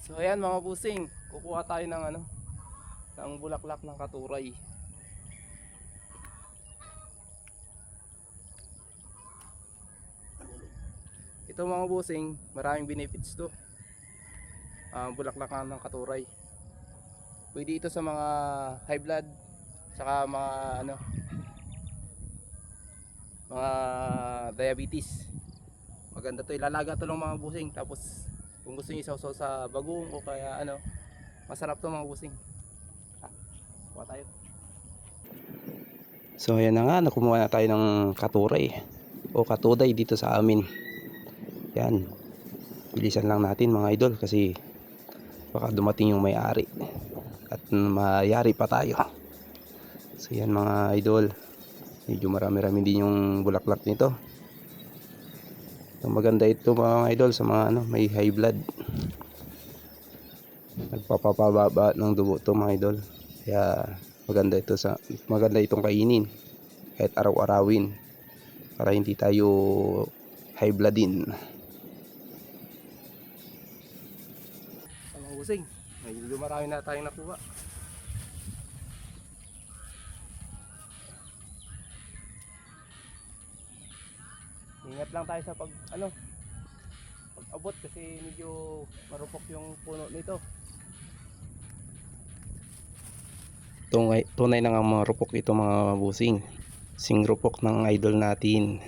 So ayan mga busing, kukuha tayo ng ng bulaklak ng katuray. Ito mga busing, maraming benefits to. Bulaklak ng katuray. Pwede ito sa mga high blood, saka mga diabetes. Maganda to, ilalaga to ng mga busing. Tapos kung gusto niyo isaw-saw sa bagong o kaya masarap to mga busing. Kuha tayo. So ayan na nga, nakumuha na tayo ng katuray o katuday dito sa amin. Yan, bilisan lang natin mga idol kasi baka dumating yung may-ari at mayari pa tayo. So yan mga idol, medyo marami-rami din yung bulaklak nito. So, maganda ito mga idol sa mga may high blood. Nagpapababa ng dugo to mga idol. Kaya maganda itong kainin kahit araw-arawin para hindi tayo high blood din. Mga busing, medyo marami na tayong nakuha. Ingat lang tayo sa pag-abot kasi medyo marupok yung puno nito. Tunay na nga marupok ito mga busing. Sing rupok ng idol natin.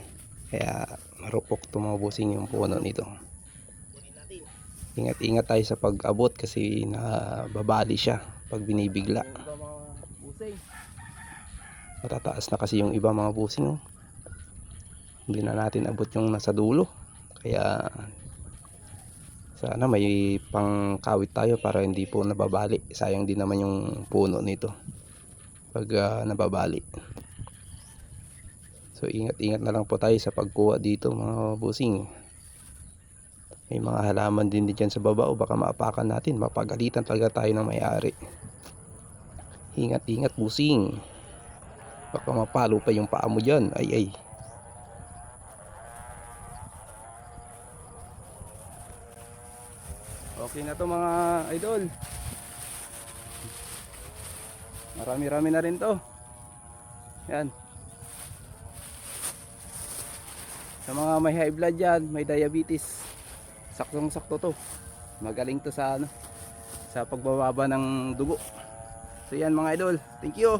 Kaya marupok ito mga busing yung puno nito. Ingat-ingat tayo sa pag-abot kasi nababali siya pag binibigla. Matataas na kasi yung iba mga busing. Hindi na natin abot yung nasa dulo. Kaya sana may pangkawit tayo para hindi po nababali. Sayang din naman yung puno nito pag nababali. So ingat-ingat na lang po tayo sa pagkuha dito mga busing. May mga halaman din dyan sa baba o baka maapakan natin, mapagalitan talaga tayo ng may-ari. Ingat-ingat busing, baka mapalo pa yung paa mo dyan. Ay. Okay na to mga idol. Marami-rami na rin to. Yan. Sa mga may high blood dyan, may diabetes, saktong-sakto to. Magaling to sa pagbababa ng dugo. So yan mga idol, thank you.